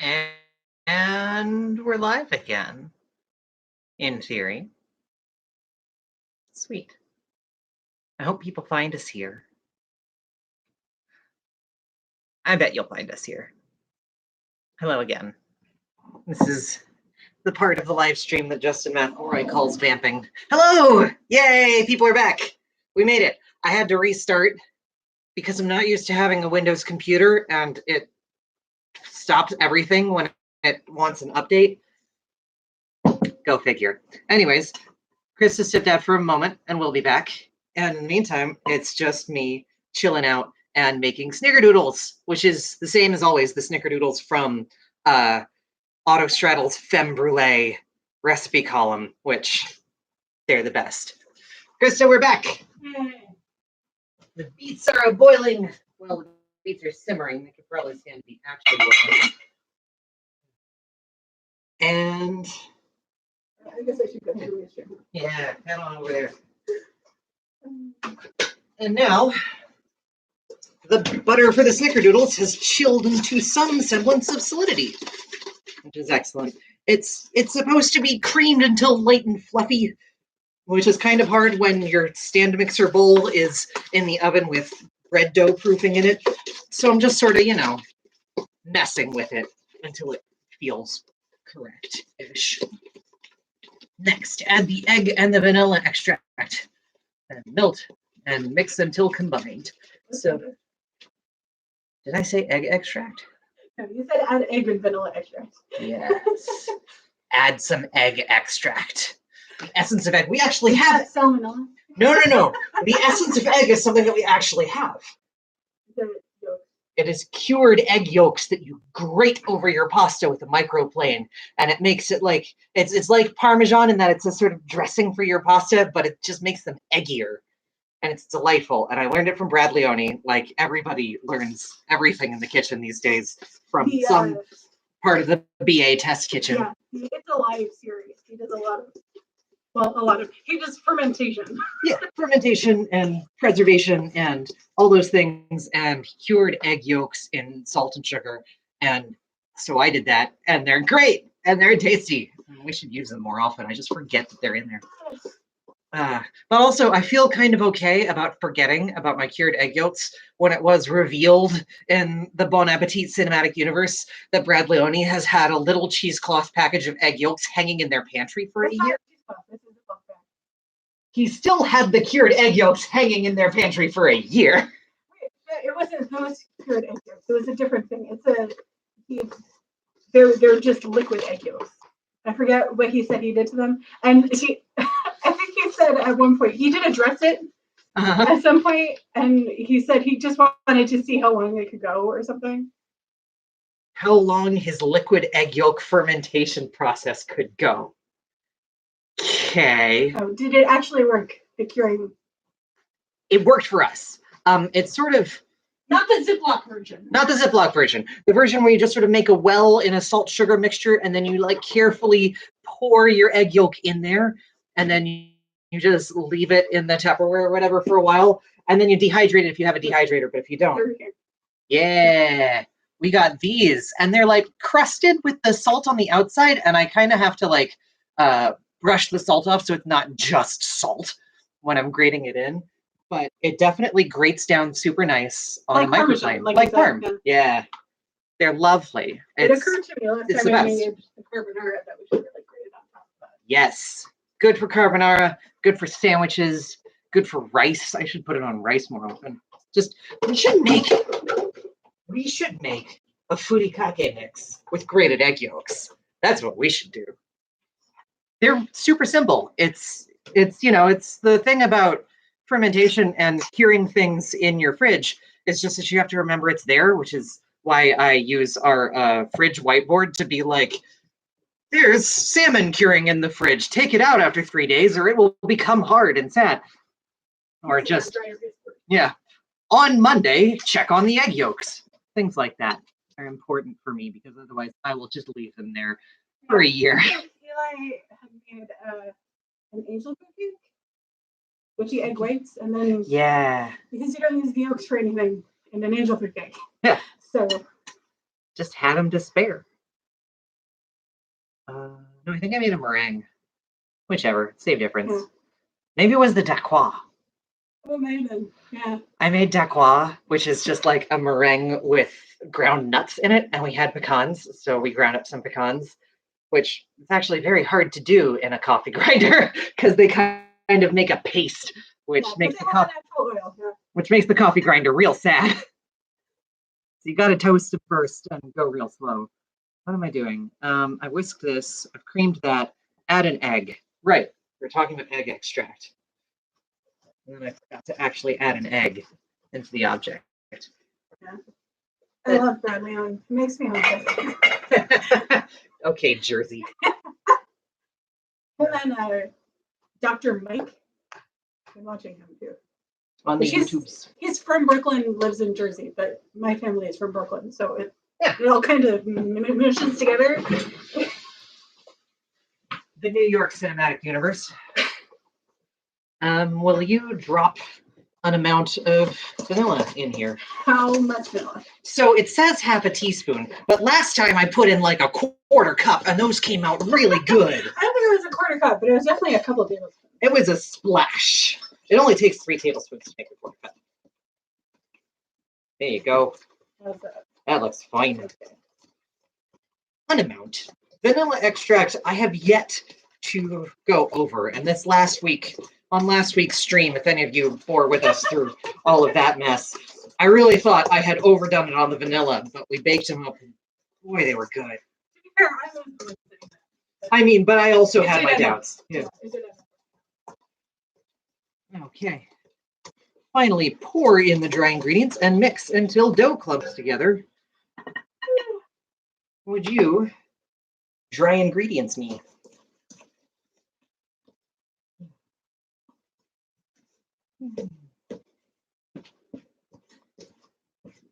And we're live again, in theory. Sweet. I hope people find us here. I bet you'll find us here. Hello again. This is the part of the live stream that Justin McElroy calls vamping. Hello! Yay! People are back. We made it. I had to restart because I'm not used to having a Windows computer and it stops everything when it wants an update. Go figure. Anyways, Chris has stepped out for a moment and we'll be back. And in the meantime, it's just me chilling out and making snickerdoodles, which is the same as always, the snickerdoodles from Autostraddle's Femme Brulee recipe column, which they're the best. Krista, we're back. The beets are boiling. Well, the beets are simmering. They could probably stand to be actually boiling. And I guess I should go through this. yeah, head on over there. And now, the butter for the snickerdoodles has chilled into some semblance of solidity, which is excellent. It's supposed to be creamed until light and fluffy, which is kind of hard when your stand mixer bowl is in the oven with bread dough proofing in it. So I'm just sort of, messing with it until it feels correct-ish. Next, add the egg and the vanilla extract and melt and mix until combined. So, did I say egg extract? No, you said add egg and vanilla extract. Yes. Add some egg extract. The essence of egg. We actually have. Salmonella? No. The essence of egg is something that we actually have. It is cured egg yolks that you grate over your pasta with a microplane, and it makes it like it's like Parmesan in that it's a sort of dressing for your pasta, but it just makes them eggier, and it's delightful. And I learned it from Brad Leone. Like everybody learns everything in the kitchen these days from some part of the BA test kitchen. Yeah, it's a live series. He does he does fermentation. Yeah, fermentation and preservation and all those things and cured egg yolks in salt and sugar. And so I did that and they're great and they're tasty. We should use them more often. I just forget that they're in there. But also I feel kind of okay about forgetting about my cured egg yolks when it was revealed in the Bon Appetit cinematic universe that Brad Leone has had a little cheesecloth package of egg yolks hanging in their pantry for a year. He still had the cured egg yolks hanging in their pantry for a year. It wasn't those cured egg yolks. It was a different thing. They're just liquid egg yolks. I forget what he said he did to them. And I think he said at one point, he did address it at some point, and he said he just wanted to see how long it could go or something. How long his liquid egg yolk fermentation process could go. Okay. Oh, did it actually work, the curing? It worked for us. It's sort of... Not the Ziploc version. Not the Ziploc version. The version where you just sort of make a well in a salt sugar mixture and then you carefully pour your egg yolk in there and then you just leave it in the Tupperware or whatever for a while and then you dehydrate it if you have a dehydrator, but if you don't. Yeah. We got these and they're crusted with the salt on the outside and I kind of have to brush the salt off so it's not just salt when I'm grating it in. But it definitely grates down super nice on a microplane. Like Parm. Yeah. They're lovely. It occurred to me last time I made the carbonara that we should really grate it on top of that. Yes. Good for carbonara, good for sandwiches, good for rice. I should put it on rice more often. We should make a furikake mix with grated egg yolks. That's what we should do. They're super simple. It's the thing about fermentation and curing things in your fridge is just that you have to remember it's there, which is why I use our fridge whiteboard to be there's salmon curing in the fridge. Take it out after 3 days or it will become hard and sad. Or just, on Monday, check on the egg yolks. Things like that are important for me because otherwise I will just leave them there for a year. Eli had made an angel cookie, which egg whites, and then because you don't use the yolks for anything in an angel food cake. Yeah. So just had them to spare. No, I think I made a meringue. Whichever, same difference. Yeah. Maybe it was the dacquois. Oh, maybe. Yeah. I made dacquois, which is just like a meringue with ground nuts in it, and we had pecans, so we ground up some pecans, which is actually very hard to do in a coffee grinder because they kind of make a paste, which makes the coffee grinder real sad. So you got to toast it first and go real slow. What am I doing? I whisked this. I've creamed that. Add an egg. Right. We're talking about egg extract. And then I forgot to actually add an egg into the object. Yeah. I love bread, man. It makes me hungry. Okay, Jersey. And then Dr. Mike. I'm watching him too. On the YouTubes. He's from Brooklyn, lives in Jersey, but my family is from Brooklyn, so it all kind of meshes together. The New York Cinematic Universe. Will you drop an amount of vanilla in here? How much vanilla? So it says half a teaspoon, but last time I put in like a quarter cup, and those came out really good. I don't think it was a quarter cup, but it was definitely a couple of tablespoons. It was a splash. It only takes 3 tablespoons to make a quarter cup. There you go. How's that? That looks fine. An amount. Vanilla extract I have yet to go over, and this last week, on last week's stream, if any of you bore with us through all of that mess, I really thought I had overdone it on the vanilla, but we baked them up, and boy, they were good. I mean, but I also had my doubts. Yeah. Okay. Finally, pour in the dry ingredients and mix until dough clumps together. Would you dry ingredients me?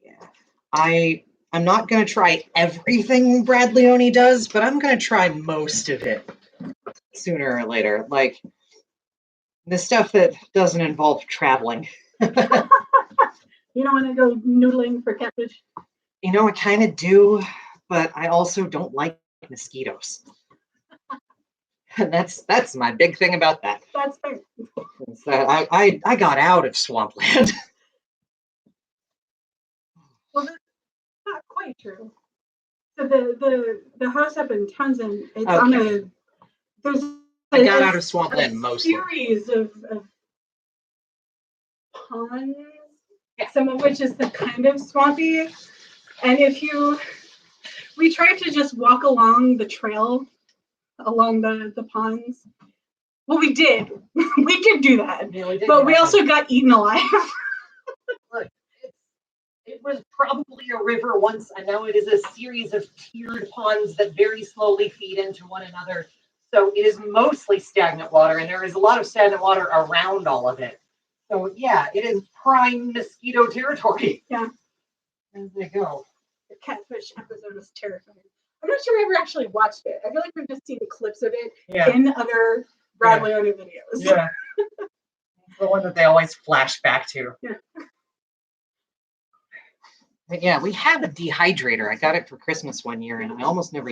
Yeah. I'm not going to try everything Brad Leone does, but I'm going to try most of it sooner or later. Like the stuff that doesn't involve traveling. You don't want to go noodling for catfish? You know, I kind of do, but I also don't like mosquitoes. And that's my big thing about that. That's fair. Is that I got out of swampland. Well, that's not quite true. So the house up in Townsend, it's on a there's I got out of swampland mostly. Series of ponds, some of which is the kind of swampy. And we tried to just walk along the trail along the ponds. Well, we did. We did do that. Yeah, but we also got eaten alive. Look, it was probably a river once, and now it is a series of tiered ponds that very slowly feed into one another. So it is mostly stagnant water, and there is a lot of stagnant water around all of it. So yeah, it is prime mosquito territory. Yeah. As they go. The catfish episode was terrifying. I'm not sure we ever actually watched it. I feel like we've just seen clips of it in other Brad Leone videos. Yeah. The one that they always flash back to. Yeah. But yeah, we have a dehydrator. I got it for Christmas one year, and I almost never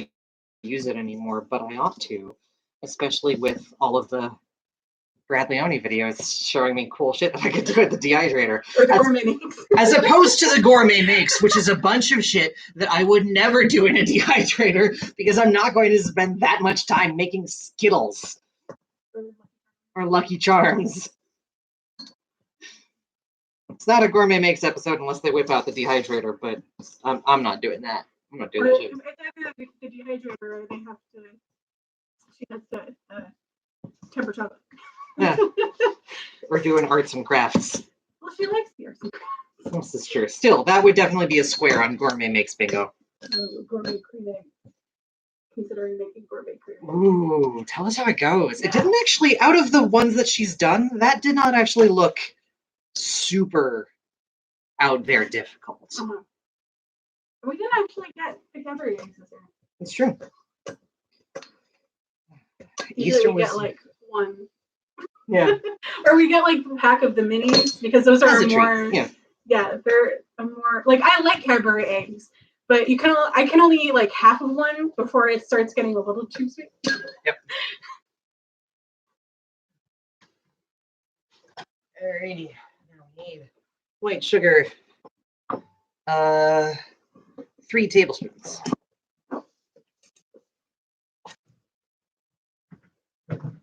use it anymore, but I ought to, especially with all of the Brad Leone videos showing me cool shit that I could do with the dehydrator. Or the gourmet makes. As opposed to the gourmet makes, which is a bunch of shit that I would never do in a dehydrator because I'm not going to spend that much time making Skittles or Lucky Charms. It's not a gourmet makes episode unless they whip out the dehydrator, but I'm not doing that. I'm not doing that shit. The dehydrator, she has to temper chocolate. Yeah. We're doing arts and crafts. Well, she likes the arts and crafts. This is true. Still, that would definitely be a square on gourmet makes bingo. Gourmet cream egg. Considering making gourmet cream egg. Ooh, tell us how it goes. Yeah. It didn't actually, out of the ones that she's done, that did not actually look super out there difficult. Uh-huh. We didn't actually get the Cadbury eggs this year. It's true. Usually we get like one. Yeah. Or we get like a pack of the minis because those are more. Yeah. Yeah, they're more like I like Cadbury eggs, But I can only eat like half of one before it starts getting a little too sweet. Yep. Alrighty. Now we need white sugar. 3 tablespoons.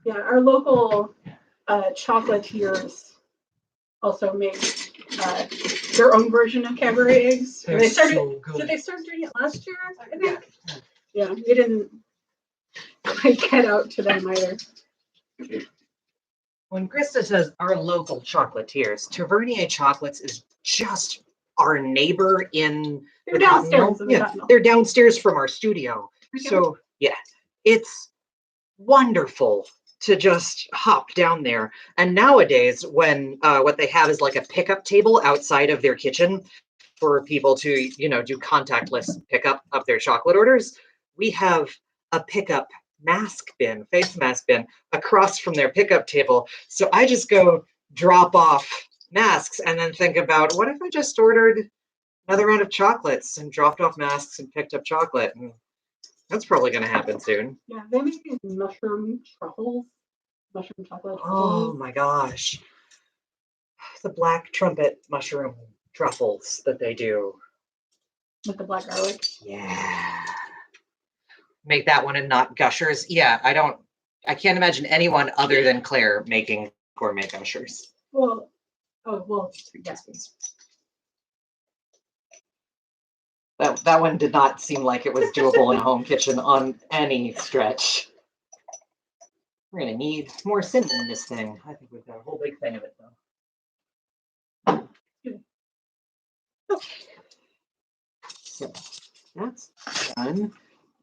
Yeah, our local chocolatiers also make their own version of Cadbury eggs. They're They started. so good. Did they start doing it last year? I think. Yeah, we didn't quite get out to them either. When Krista says our local chocolatiers, Tavernier Chocolates is just our neighbor in They're the Cotton Mill. downstairs in the Cotton Mill. They're downstairs from our studio. Okay. So yeah, it's wonderful to just hop down there. And nowadays, when what they have is like a pickup table outside of their kitchen for people to, you know, do contactless pickup of their chocolate orders, we have a pickup face mask bin across from their pickup table. So I just go drop off masks and then think about, what if I just ordered another round of chocolates and dropped off masks and picked up chocolate? And that's probably going to happen soon. Yeah, they make these mushroom chocolate truffles. Oh my gosh. The black trumpet mushroom truffles that they do. With the black garlic. Yeah. Make that one and not Gushers. Yeah, I can't imagine anyone other than Claire making gourmet Gushers. Well, yes. That one did not seem like it was doable in a home kitchen on any stretch. We're gonna need more cinnamon in this thing. I think we've got a whole big thing of it though. Okay. So that's done.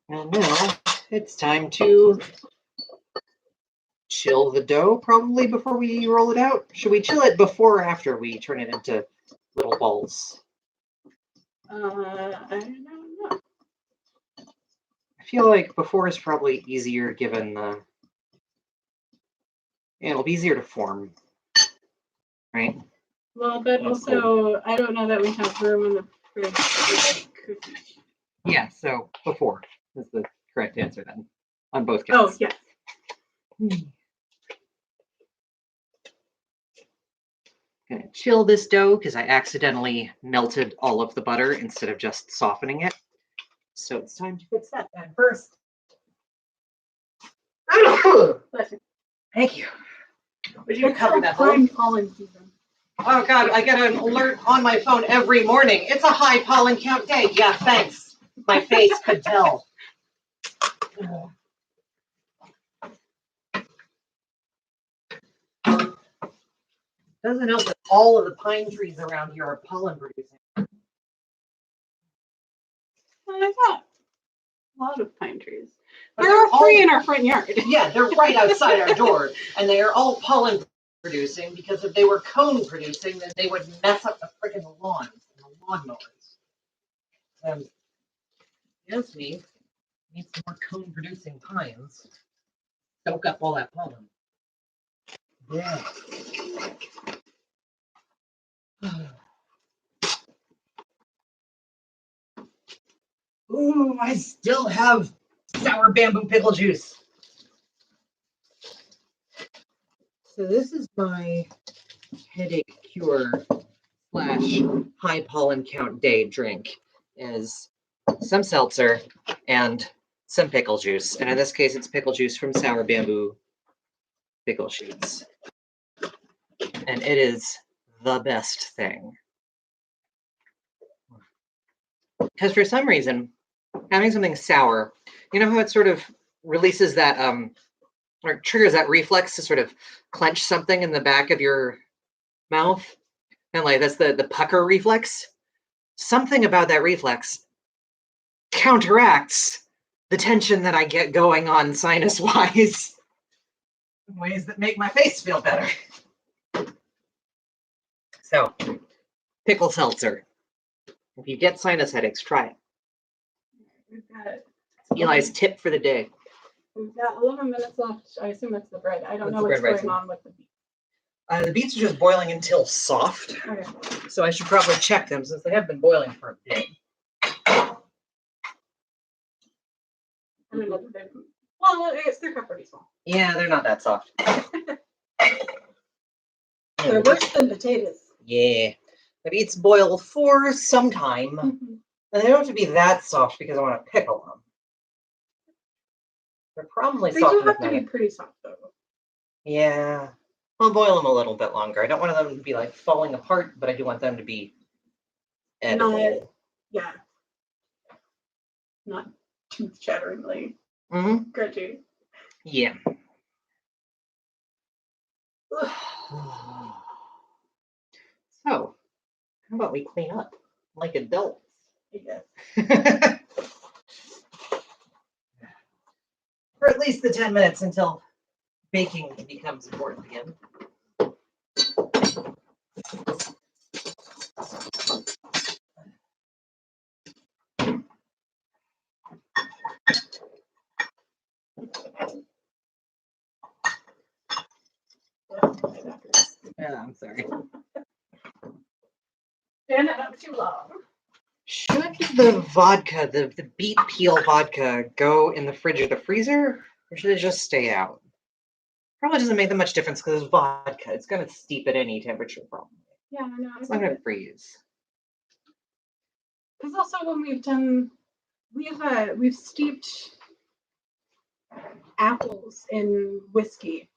And now it's time to chill the dough, probably before we roll it out. Should we chill it before or after we turn it into little balls? I don't know. I feel like before is probably easier given the... Yeah, it'll be easier to form, right? Well, but also, I don't know that we have room in the fridge for cookies. Yeah, so before is the correct answer then, on both counts. Oh, yeah. Gonna chill this dough because I accidentally melted all of the butter instead of just softening it. So it's time to fix that then first. Thank you. Would you cover that hole? Pollen season. Oh God, I get an alert on my phone every morning. It's a high pollen count day. Yeah, thanks. My face could tell. Doesn't help that all of the pine trees around here are pollen producing. I got a lot of pine trees. There are 3 in our front yard. Yeah, they're right outside our door, and they are all pollen producing because if they were cone producing, then they would mess up the freaking lawns and the lawnmowers. Yes, me. Need some more cone producing pines. Soak up all that pollen. Yeah. Ooh, I still have sour bamboo pickle juice. So this is my headache cure / high pollen count day drink. Is some seltzer and some pickle juice. And in this case, it's pickle juice from sour bamboo pickle shoots. And it is the best thing. Because for some reason, having something sour, you know how it sort of releases that, or triggers that reflex to sort of clench something in the back of your mouth? And like, that's the pucker reflex. Something about that reflex counteracts the tension that I get going on sinus-wise in ways that make my face feel better. So, pickle seltzer. If you get sinus headaches, try it. We've got Eli's tip for the day. We've got 11 minutes left. I assume that's the bread. I don't know That's what's the bread going on with the beets. The beets are just boiling until soft. Okay. So I should probably check them since they have been boiling for a bit. don't know that they're, well, I guess they're pretty small. Yeah, they're not that soft. They're worse than potatoes. Yeah. That eats boil for some time. Mm-hmm. And they don't have to be that soft because I want to pickle them. They're probably They soft do enough have to now. be pretty soft, though. Yeah. I'll boil them a little bit longer. I don't want them to be like falling apart, but I do want them to be edible. Yeah. Not tooth-chatteringly grungy. Yeah. So, how about we clean up like adults? Yes. For at least the 10 minutes until baking becomes important again. I'm sorry. Stand it up too long. Should the vodka, the beet peel vodka, go in the fridge or the freezer, or should it just stay out? Probably doesn't make that much difference because it's vodka. It's going to steep at any temperature, probably. Yeah, I know. It's not going to freeze. Because also when we've done, we've steeped apples in whiskey,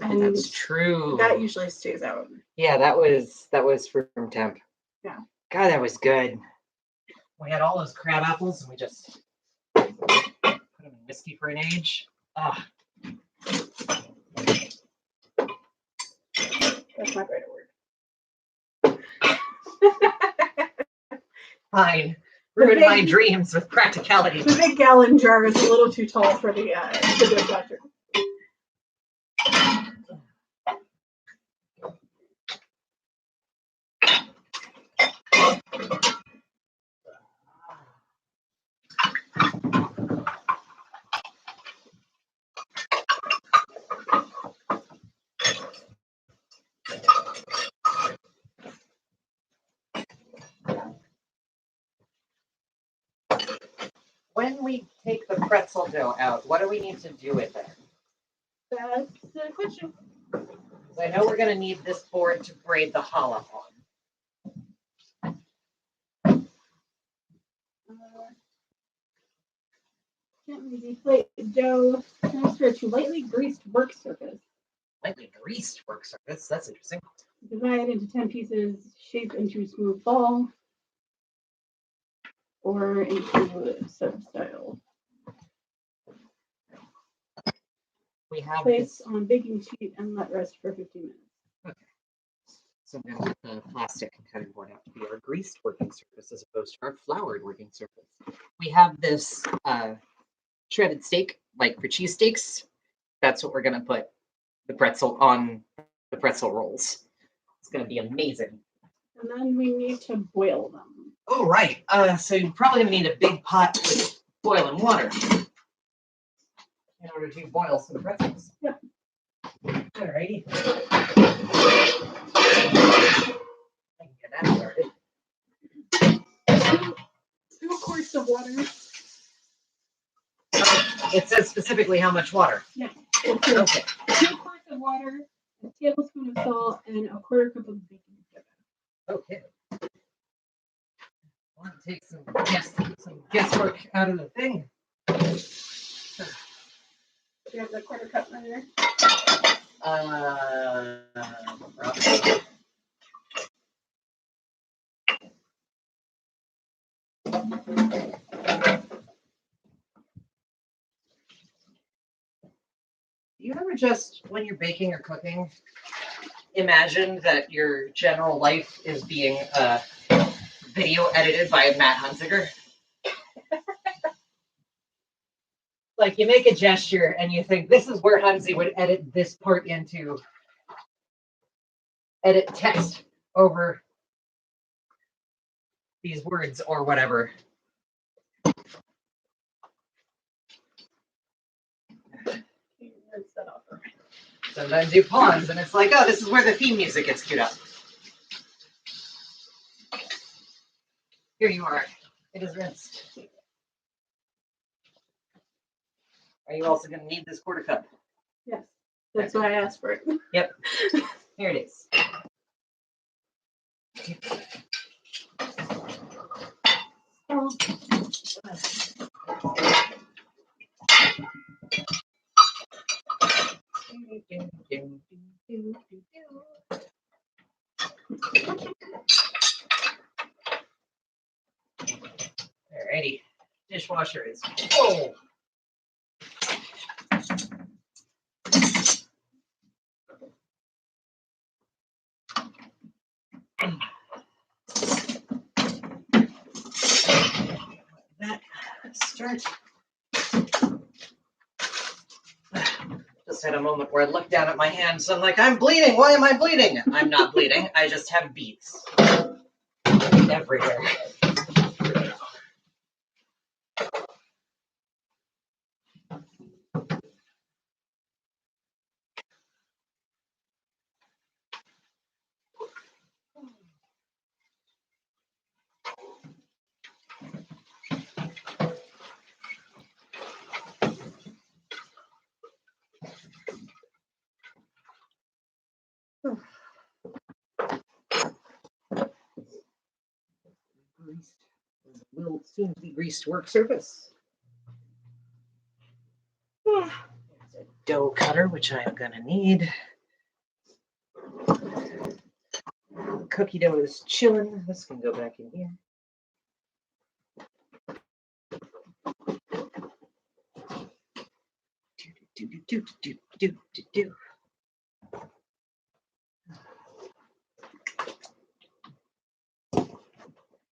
and that's true. That usually stays out. Yeah, that was room temp. Yeah. God, that was good. We had all those crab apples, and we just put them in whiskey for an age. Ah. That's not great word. Fine. Ruined my dreams with practicality. The big gallon jar is a little too tall for the dishwasher. When we take the pretzel dough out, what do we need to do with it? That's the question. I know we're going to need this board to braid the challah on. Gently deflate the dough. Transfer to lightly greased work surface. Lightly greased work surface? That's interesting. Divide into 10 pieces, shape into a smooth ball, or into a sub-style. We have Place on baking sheet and let rest for 15 minutes. Okay. So I'm going to get the plastic cutting board out to be our greased working surface as opposed to our floured working surface. We have this shredded steak, like for cheesesteaks. That's what we're going to put the pretzel on the pretzel rolls. It's going to be amazing. And then we need to boil them. Oh, right. So you're probably going to need a big pot with boiling water in order to boil some pretzels. Yep. Alrighty. I can get that started. 2 quarts of water. It says specifically how much water. Yeah. Okay. 2 quarts of water, a tablespoon of salt, and a quarter cup of baking soda. Okay. I want to take some guesswork out of the thing. Do you have the quarter cup right there? Probably. Do you ever just, when you're baking or cooking, imagine that your general life is being video edited by Matt Hunziker? Like you make a gesture and you think this is where Hunzi would edit this part into, edit text over these words or whatever. Sometimes you pause and it's like, oh, this is where the theme music gets queued up. Here you are. It is rinsed. Are you also going to need this quarter cup? Yes. That's why I asked for it. Yep. Here it is. Oh. Alrighty. Dishwasher is full. That start. Just had a moment where I looked down at my hands. I'm like, I'm bleeding. Why am I bleeding? I'm not bleeding. I just have beads everywhere. Will soon be greased work surface. There's a dough cutter, which I'm gonna need. Cookie dough is chilling. This can go back in here. Do.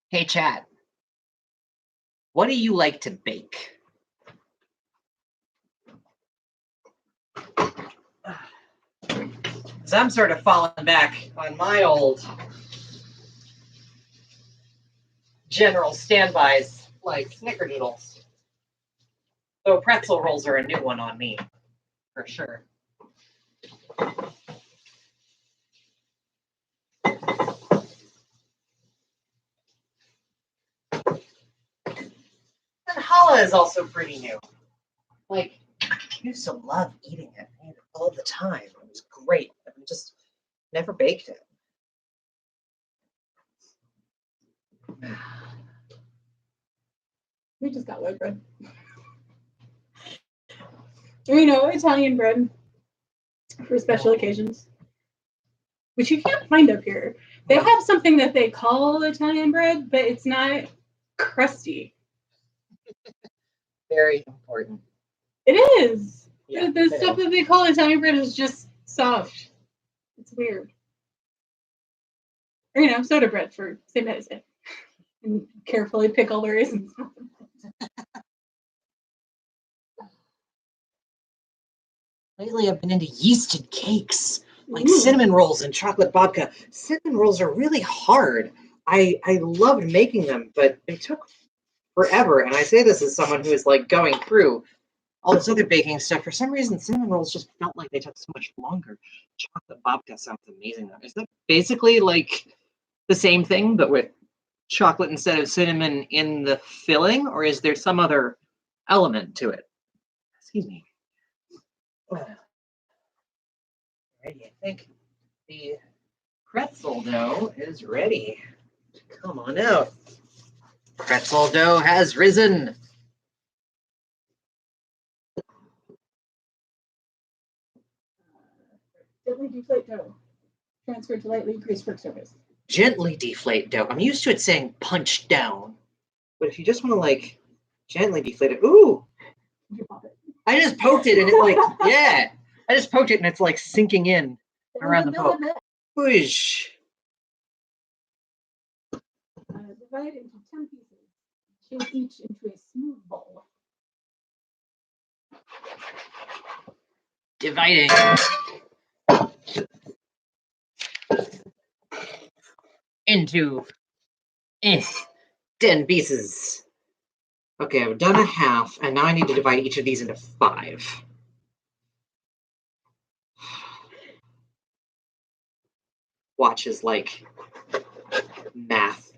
Hey, chat. What do you like to bake? Because I'm sort of falling back on my old general standbys like snickerdoodles. Though pretzel rolls are a new one on me, for sure. And challah is also pretty new. Like, I used to love eating it. I ate it all the time. It was great. I just never baked it. We just got white bread. You know, Italian bread for special occasions, which you can't find up here. They have something that they call Italian bread, but it's not crusty. Very important. It is. Yeah, the stuff that they call Italian bread is just soft. It's weird. Or, you know, soda bread for St. Patty's Day. And carefully pick all the raisins. Lately, I've been into yeasted cakes, like cinnamon rolls and chocolate babka. Cinnamon rolls are really hard. I loved making them, but they took forever. And I say this as someone who is like going through all this other baking stuff. For some reason, cinnamon rolls just felt like they took so much longer. Chocolate babka sounds amazing. Is that basically like the same thing, but with chocolate instead of cinnamon in the filling, or is there some other element to it? Excuse me. Alrighty, I think the pretzel dough is ready. Come on out. Pretzel dough has risen. Gently deflate dough. Transfer to lightly greased work surface. Gently deflate dough. I'm used to it saying punch down. But if you just want to like gently deflate it. Ooh! Did you pop it? I just poked it and it like, yeah. I just poked it and it's like sinking in around the poke. Whoosh. Divide it into 10 pieces. Shape each into a smooth ball. Dividing. Into 10 pieces. Okay, I've done a half, and now I need to divide each of these into 5. Watch as, like, math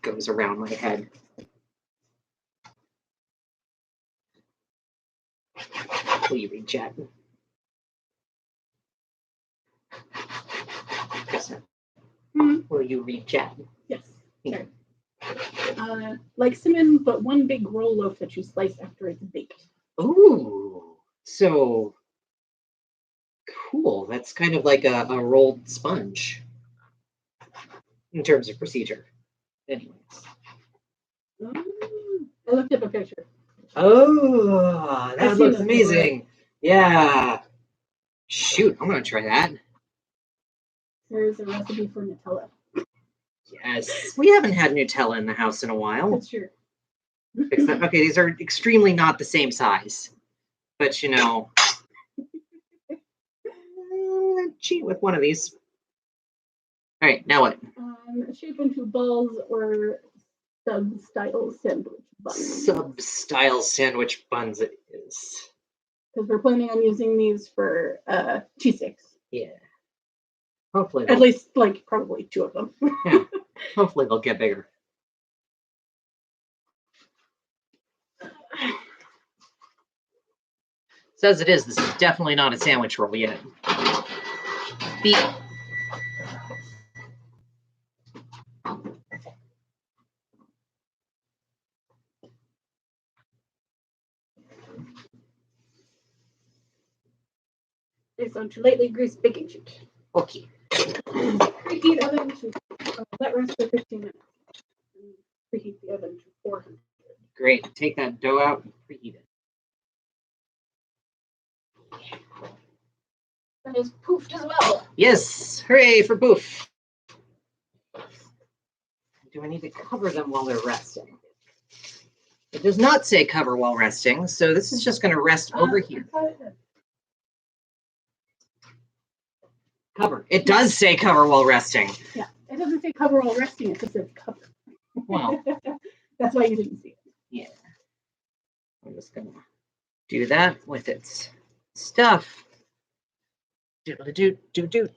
goes around my head. Will you read chat? Kristen, will you read chat? Yes. Sorry. Like cinnamon, but one big roll loaf that you slice after it's baked. Ooh, so cool. That's kind of like a rolled sponge in terms of procedure. Anyways. I looked up a picture. Oh, that looks amazing. Yeah. Shoot, I'm going to try that. There's a recipe for Nutella. Yes. We haven't had Nutella in the house in a while. That's true. Fix that. Okay, these are extremely not the same size. But, you know, cheat with one of these. All right, now what? Shape into balls or sub-style sandwich buns. Sub-style sandwich buns it is. Because we're planning on using these for cheesesteaks. Yeah. Hopefully. At least, like, probably 2 of them. Yeah. Hopefully they'll get bigger. So as it is, this is definitely not a sandwich roll yet. Beep. It's on to lightly greased baking sheet. Okay. Preheat oven to let rest for 15 minutes. Preheat the oven to 400. Great. Take that dough out and preheat it. That is poofed as well. Yes. Hooray for poof. Do I need to cover them while they're resting? It does not say cover while resting, so this is just going to rest over here. Cover. It does say cover while resting. Yeah, it doesn't say cover while resting. It just says cover. Wow. That's why you didn't see it. Yeah. I'm just going to do that with its stuff. Doodle-doo-doo-doo.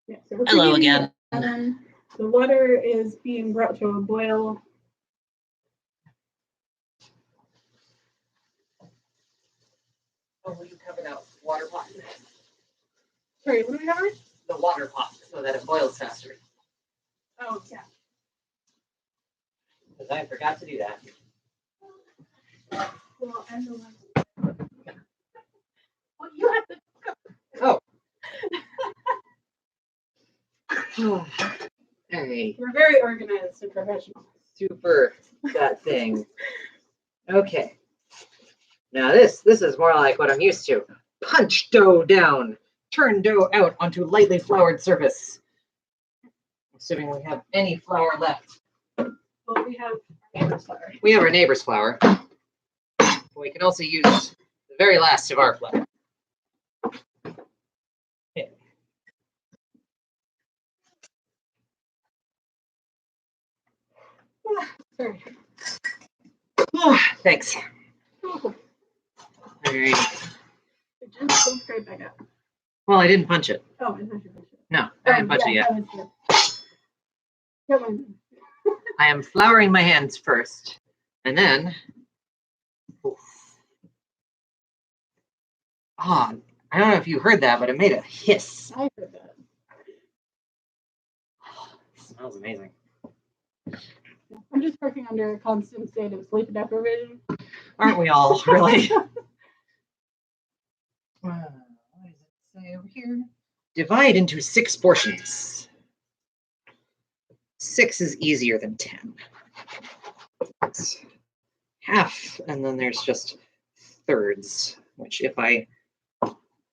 Yeah, so we're hello again. The water is being brought to a boil. Oh, will you cover that water pot? Sorry, what do we cover? The water pot, so that it boils faster. Oh, yeah. Because I forgot to do that. Well, I'm the one. Well, you have to cover. Oh. Hey. We're very organized and professional. Super that thing. Okay. Now this is more like what I'm used to. Punch dough down. Turn dough out onto lightly floured surface. Assuming we have any flour left. Well, we have our neighbor's flour. We have our neighbor's flour. We can also use the very last of our flour. Yeah. Sorry. Oh, thanks. Oh. All right. Just go straight back up. Well, I didn't punch it. Oh, I thought you punched it. No, I didn't punch it yet. Come on. I am flouring my hands first, and then. Oof. Ah, I don't know if you heard that, but it made a hiss. I heard that. It smells amazing. I'm just working under a constant state of sleep deprivation. Aren't we all, really? What does it say over here? Divide into 6 portions. 6 is easier than 10. It's half, and then there's just thirds, which if I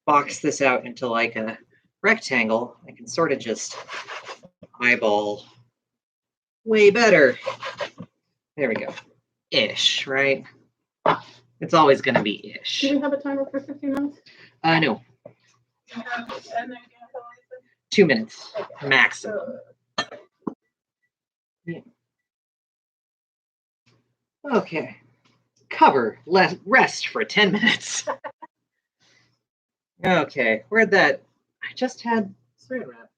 box this out into like a rectangle, I can sort of just eyeball way better. There we go. Ish, right? It's always going to be ish. Do we have a timer for 15 minutes? No. And then 2 minutes, okay. maximum. Yeah. Okay. Cover, rest for 10 minutes. Okay, where'd that? I just had saran wrap.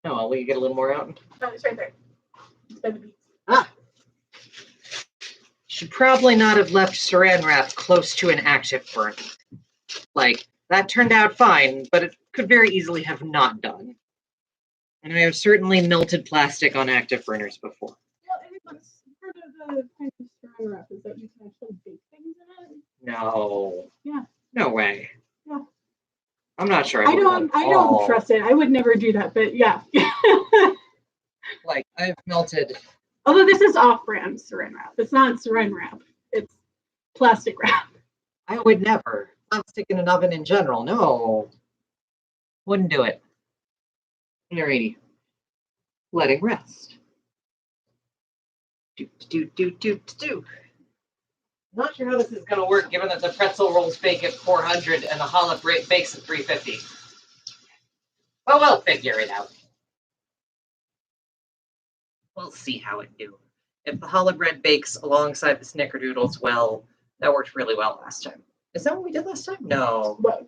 Oh, will you get a little more out? Oh, it's right there. It's by the beets. Ah. should probably not have left saran wrap close to an active burn. Like, that turned out fine, but it could very easily have not done. And I have certainly melted plastic on active burners before. Well, I think that's part of the kind of saran wrap is that you can actually bake things in it. No. Yeah. No way. Yeah. I'm not sure. I don't trust it. I would never do that, but yeah. Like, I've melted. Although this is off-brand saran wrap. It's not saran wrap. It's plastic wrap. I would never. Plastic in an oven in general. No. Wouldn't do it. Alrighty. Letting rest. Do. Not sure how this is going to work, given that the pretzel rolls bake at 400 and the challah bakes at 350. But we'll figure it out. We'll see how it do. If the challah bread bakes alongside the snickerdoodles, well, that worked really well last time. Is that what we did last time? No. What?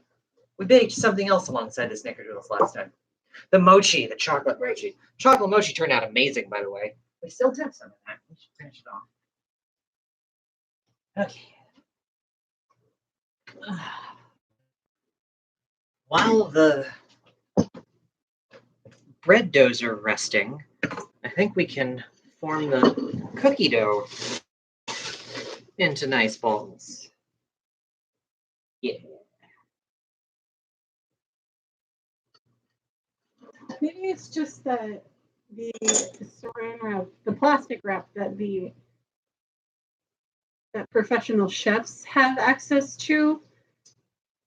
We baked something else alongside the snickerdoodles last time. The mochi, the chocolate mochi. Chocolate mochi turned out amazing, by the way. We still have some of that. We should finish it off. Okay. While the bread doughs are resting, I think we can form the cookie dough into nice balls. Yeah. Maybe it's just that the saran wrap, the plastic wrap that professional chefs have access to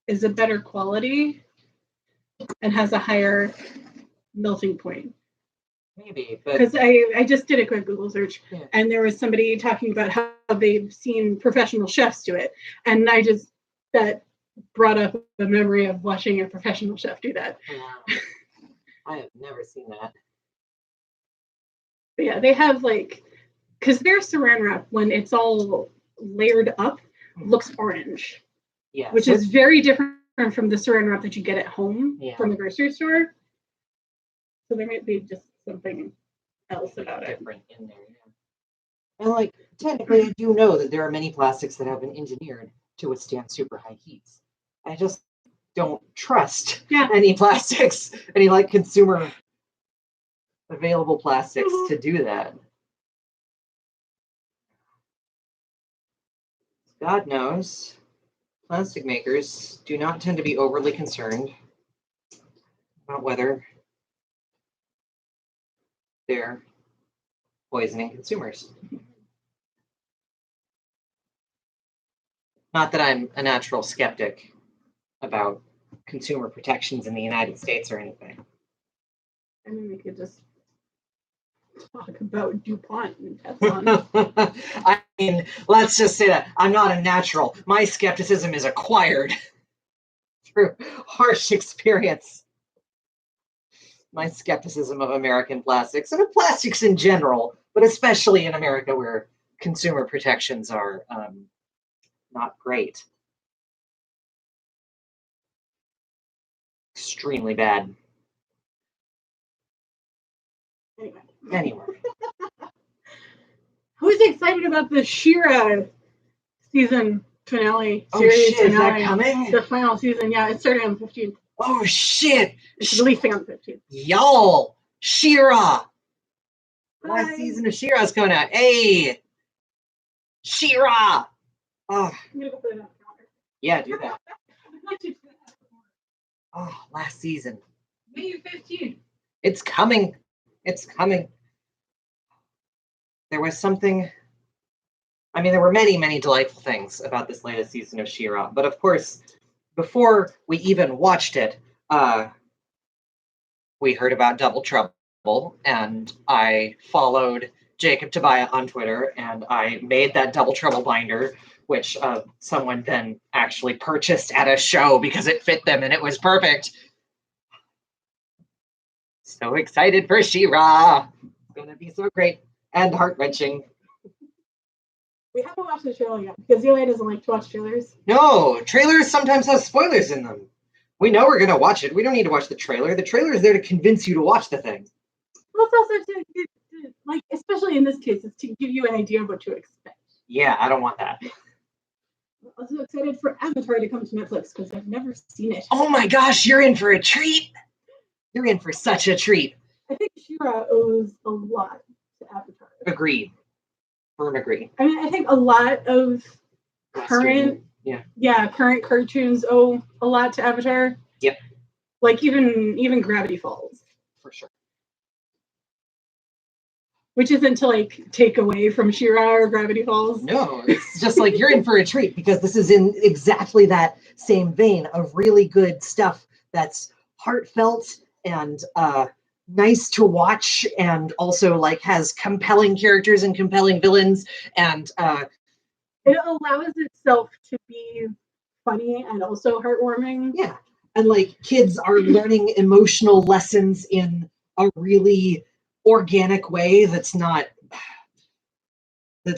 is a better quality and has a higher melting point. Maybe, but because I just did a quick Google search, yeah. And there was somebody talking about how they've seen professional chefs do it, and that brought up the memory of watching a professional chef do that. Wow. I have never seen that. But yeah, they have because their saran wrap, when it's all layered up, looks orange. Yeah, which is very different from the saran wrap that you get at home from the grocery store. So there might be just something else about it. Different in there, yeah. And technically, I do know that there are many plastics that have been engineered to withstand super high heats. I just don't trust any plastics, any consumer available plastics to do that. God knows, plastic makers do not tend to be overly concerned about whether they're poisoning consumers. Not that I'm a natural skeptic about consumer protections in the United States or anything. I mean, we could just talk about DuPont and Teflon. I mean, let's just say that I'm not a natural. My skepticism is acquired through harsh experience. My skepticism of American plastics and of plastics in general, but especially in America where consumer protections are not great. Extremely bad. Anyway. Who's excited about the She-Ra season finale? Series finale? Is that coming? The final season, yeah, it's starting on the 15th. Oh shit! It's releasing on the 15th. Y'all, She-Ra. Last season of She-Ra is coming out. Hey, She-Ra. Oh. I'm gonna go put it on the counter. Yeah, do that. Oh, last season. May 15th. It's coming. It's coming. There was something. I mean, there were many, many delightful things about this latest season of She-Ra. But of course, before we even watched it, we heard about Double Trouble, and I followed Jacob Tobiah on Twitter, and I made that Double Trouble binder, which someone then actually purchased at a show because it fit them and it was perfect. So excited for She-Ra. It's going to be so great and heart-wrenching. We haven't watched the trailer yet because Eli doesn't like to watch trailers. No, trailers sometimes have spoilers in them. We know we're going to watch it. We don't need to watch the trailer. The trailer is there to convince you to watch the thing. Well, it's also to especially in this case, it's to give you an idea of what to expect. Yeah, I don't want that. I'm also excited for Avatar to come to Netflix because I've never seen it. Oh my gosh, you're in for a treat. You're in for such a treat. I think She-Ra owes a lot to Avatar. Agreed. Firm agree. I mean, I think a lot of current cartoons owe a lot to Avatar. Yep. Like even Gravity Falls. For sure. Which isn't to like take away from She-Ra or Gravity Falls. No, it's just like you're in for a treat because this is in exactly that same vein of really good stuff that's heartfelt and nice to watch, and also like has compelling characters and compelling villains, and it allows itself to be funny and also heartwarming. Yeah, and like kids are learning emotional lessons in a really organic way that's not the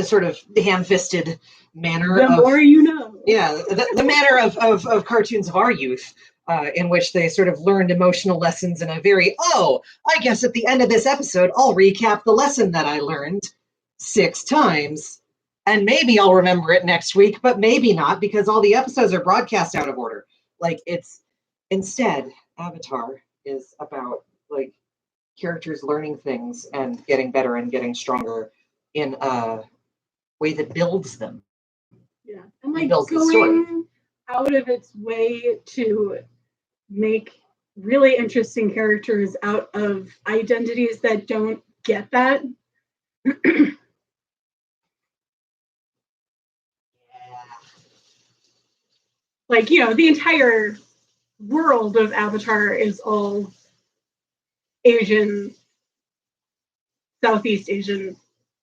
sort of ham-fisted manner. The more you know. Yeah, the manner of cartoons of our youth, in which they sort of learned emotional lessons in a very, I guess at the end of this episode, I'll recap the lesson that I learned 6 times. And maybe I'll remember it next week, but maybe not, because all the episodes are broadcast out of order. Like, instead, Avatar is about, like, characters learning things and getting better and getting stronger in a way that builds them. Yeah, and like going out of its way to make really interesting characters out of identities that don't get that. Like, the entire world of Avatar is all Asian, Southeast Asian,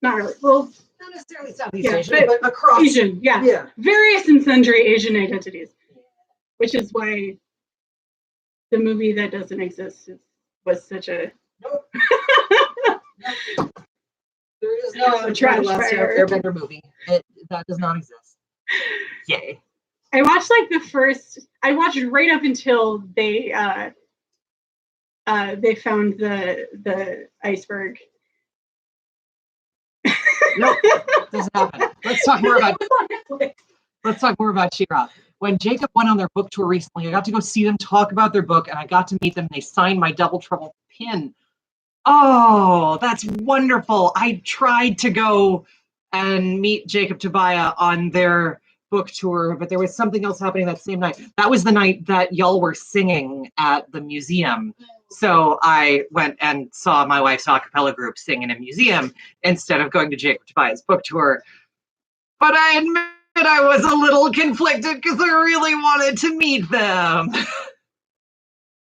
not really. Well, not necessarily Southeast Asian, but across Asian, yeah. Various and sundry Asian identities, which is why the movie that doesn't exist was such a There is no trash Last Airbender movie. That does not exist. Yay! I watched I watched right up until they found the iceberg. Nope, doesn't happen. Let's talk more about She-Ra. When Jacob went on their book tour recently, I got to go see them talk about their book, and I got to meet them. They signed my Double Trouble pin. Oh, that's wonderful. I tried to go and meet Jacob Tobiah on their book tour, but there was something else happening that same night. That was the night that y'all were singing at the museum. So I went and saw my wife's a cappella group sing in a museum instead of going to Jacob Tobiah's book tour. But I admit I was a little conflicted because I really wanted to meet them.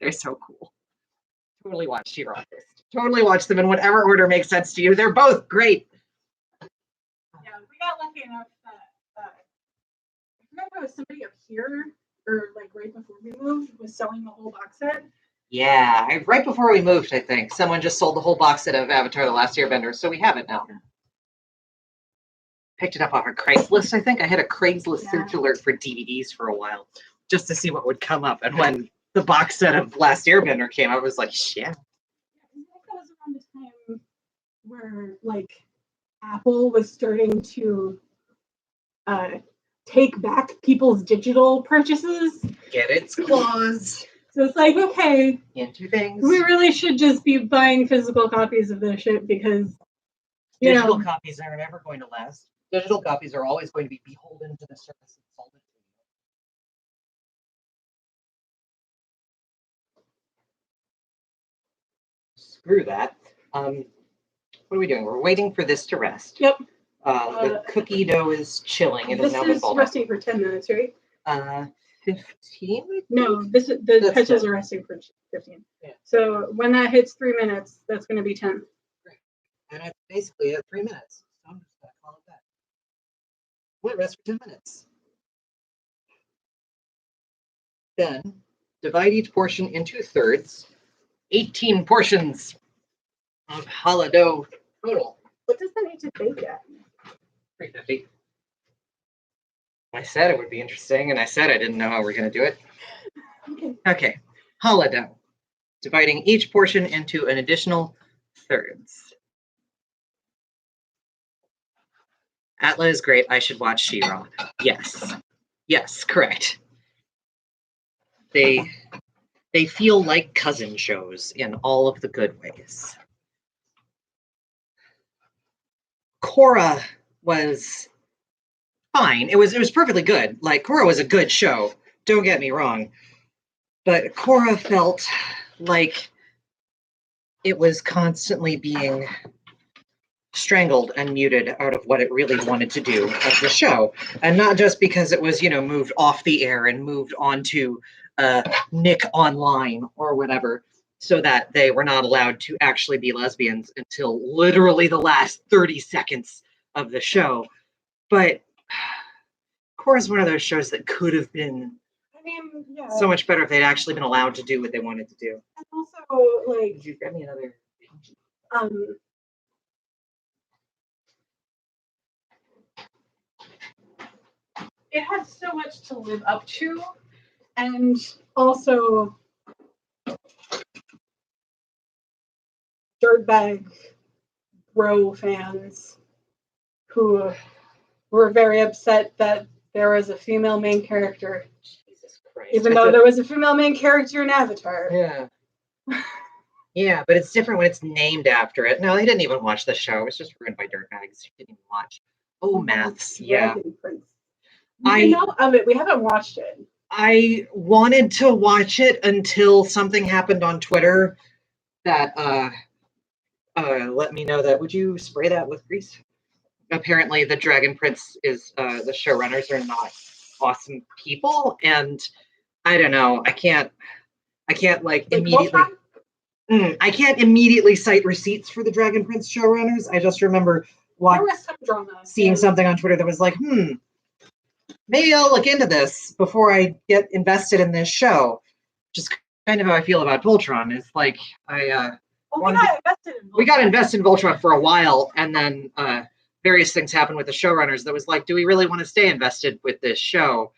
They're so cool. Totally watch She-Ra first. Totally watch them in whatever order makes sense to you. They're both great. Yeah, we got lucky enough that I forgot if it was somebody up here or like right before we moved was selling the whole box set. Yeah, right before we moved, I think someone just sold the whole box set of Avatar: The Last Airbender, so we have it now. Yeah. Picked it up off of Craigslist, I think. I had a Craigslist search alert for DVDs for a while, just to see what would come up. And when the box set of Last Airbender came, I was like, shit. That was around the time where like Apple was starting to take back people's digital purchases. Get its claws. So it's like, okay, into things. We really should just be buying physical copies of this shit because digital copies are never going to last. Digital copies are always going to be beholden to the service that sold it to you. Screw that. What are we doing? We're waiting for this to rest. Yep. The cookie dough is chilling. It has now been boiled. This is resting for 10 minutes, right? 15? No, the pitches are resting for 15. Yeah. So when that hits 3 minutes, that's going to be 10. Great. And it's basically at 3 minutes. So I'm just going to call it that. We'll rest for 10 minutes. Then divide each portion into thirds. 18 portions of challah dough total. What does that need to bake at? 350. I said it would be interesting, and I said I didn't know how we're going to do it. Okay. Challah dough. Dividing each portion into an additional thirds. Atla is great. I should watch She-Ra. Yes. Yes, correct. They feel like cousin shows in all of the good ways. Korra was fine. It was perfectly good. Like, Korra was a good show. Don't get me wrong. But Korra felt like it was constantly being strangled and muted out of what it really wanted to do as the show. And not just because it was, moved off the air and moved onto Nick Online or whatever, so that they were not allowed to actually be lesbians until literally the last 30 seconds of the show. But Core is one of those shows that could have been so much better if they'd actually been allowed to do what they wanted to do. And also, like, Did you grab me another? It has so much to live up to, and also dirtbag bro fans who were very upset that there was a female main character. Jesus Christ. Even though there was a female main character in Avatar. Yeah. Yeah, but it's different when it's named after it. No, they didn't even watch the show. It was just ruined by dirtbags. You didn't even watch. Oh, maths. Yeah. I know of it. We haven't watched it. I wanted to watch it until something happened on Twitter that let me know that. Would you spray that with grease? Apparently, the Dragon Prince is the showrunners are not awesome people, and I don't know. I can't like immediately. I can't immediately cite receipts for the Dragon Prince showrunners. I just remember seeing something on Twitter that was like, maybe I'll look into this before I get invested in this show. Just kind of how I feel about Voltron. Is like we got invested in Voltron for a while, and then various things happened with the showrunners that was like, do we really want to stay invested with this show?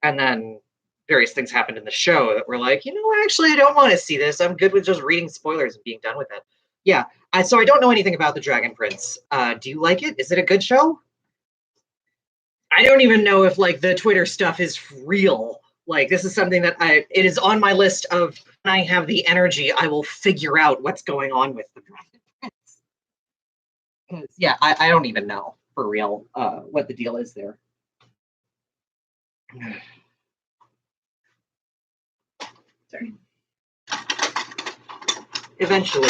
And then various things happened in the show that were like, actually, I don't want to see this. I'm good with just reading spoilers and being done with it. Yeah. So I don't know anything about the Dragon Prince. Do you like it? Is it a good show? I don't even know if like the Twitter stuff is real. Like, this is something that it is on my list of, when I have the energy, I will figure out what's going on with the Dragon Prince. Because yeah, I don't even know for real what the deal is there. Sorry. Eventually,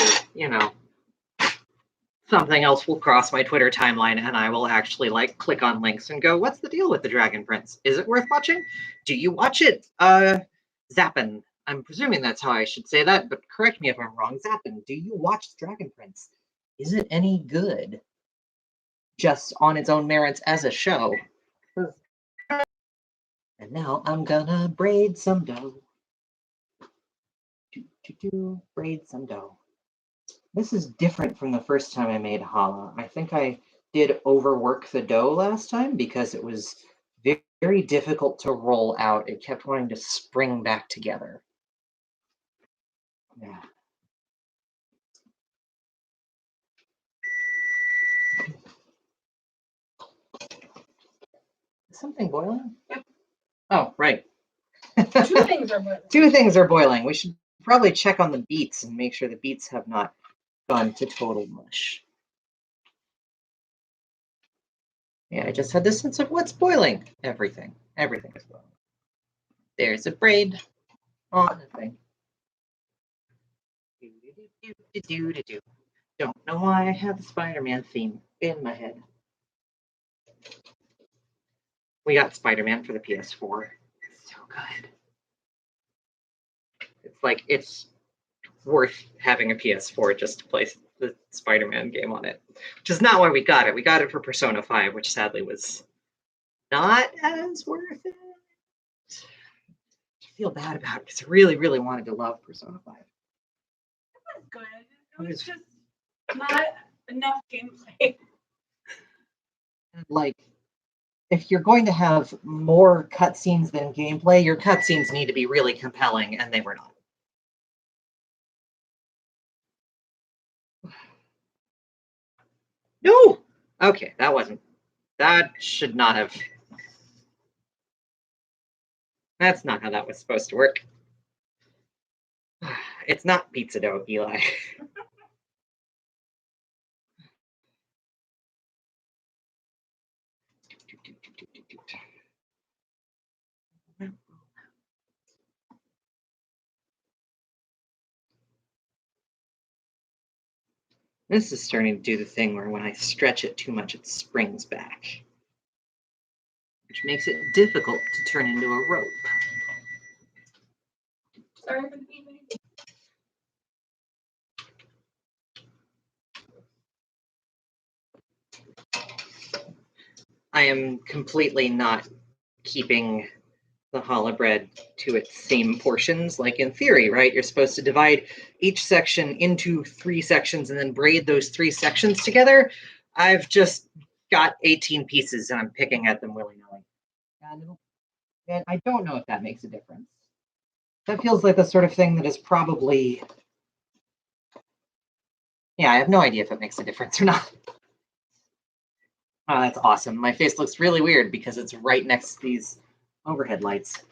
something else will cross my Twitter timeline and I will actually like click on links and go, what's the deal with the Dragon Prince? Is it worth watching? Do you watch it? Zappin. I'm presuming that's how I should say that, but correct me if I'm wrong. Zappin, do you watch the Dragon Prince? Is it any good? Just on its own merits as a show. And now I'm gonna braid some dough. Braid some dough. This is different from the first time I made challah. I think I did overwork the dough last time because it was very, very difficult to roll out. It kept wanting to spring back together. Yeah. Is something boiling? Yep. Oh, right. Two things are boiling. Two things are boiling. We should probably check on the beets and make sure the beets have not gone to total mush. Yeah, I just had this sense of what's boiling. Everything. Everything is boiling. There's a braid on the thing. Don't know why I have the Spider-Man theme in my head. We got Spider-Man for the PS4. It's so good. It's like, it's worth having a PS4 just to play the Spider-Man game on it, which is not why we got it. We got it for Persona 5, which sadly was not as worth it. I feel bad about it because I really, really wanted to love Persona 5. It was good. It was just not enough gameplay. Like, if you're going to have more cutscenes than gameplay, your cutscenes need to be really compelling, and they were not. No! Okay, that wasn't That should not have. That's not how that was supposed to work. It's not pizza dough, Eli. This is starting to do the thing where when I stretch it too much, it springs back, which makes it difficult to turn into a rope. Sorry for the feedback. I am completely not keeping the challah bread to its same portions, like in theory, right? You're supposed to divide each section into 3 sections and then braid those 3 sections together. I've just got 18 pieces and I'm picking at them willy-nilly. And I don't know if that makes a difference. That feels like the sort of thing that is probably... Yeah, I have no idea if it makes a difference or not. Oh, that's awesome. My face looks really weird because it's right next to these overhead lights.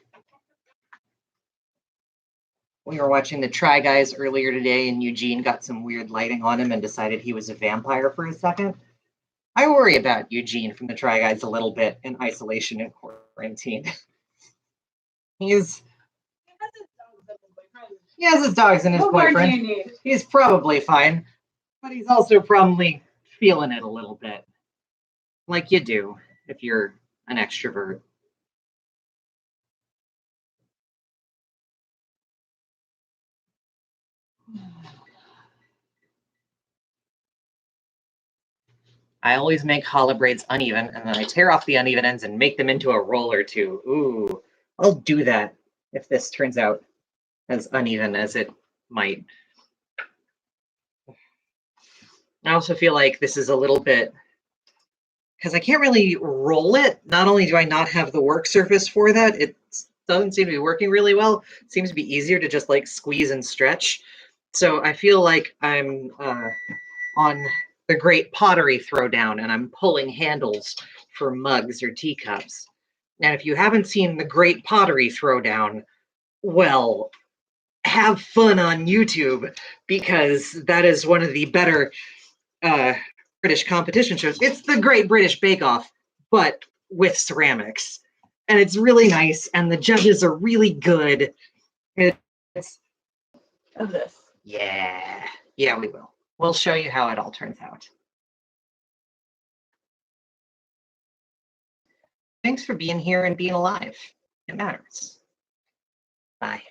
We were watching the Try Guys earlier today, and Eugene got some weird lighting on him and decided he was a vampire for a second. I worry about Eugene from the Try Guys a little bit in isolation and quarantine. He has his dogs and his boyfriend. He's probably fine, but he's also probably feeling it a little bit, like you do if you're an extrovert. I always make challah braids uneven, and then I tear off the uneven ends and make them into a roll or two. Ooh, I'll do that if this turns out as uneven as it might. I also feel like this is a little bit, because I can't really roll it. Not only do I not have the work surface for that, it doesn't seem to be working really well. It seems to be easier to just like squeeze and stretch. So I feel like I'm on the great pottery throwdown and I'm pulling handles for mugs or teacups. And if you haven't seen the great pottery throwdown, well, have fun on YouTube, because that is one of the better British competition shows. It's the Great British Bake Off, but with ceramics. And it's really nice, and the judges are really good. It's Of this. Yeah, we will. We'll show you how it all turns out. Thanks for being here and being alive. It matters. Bye.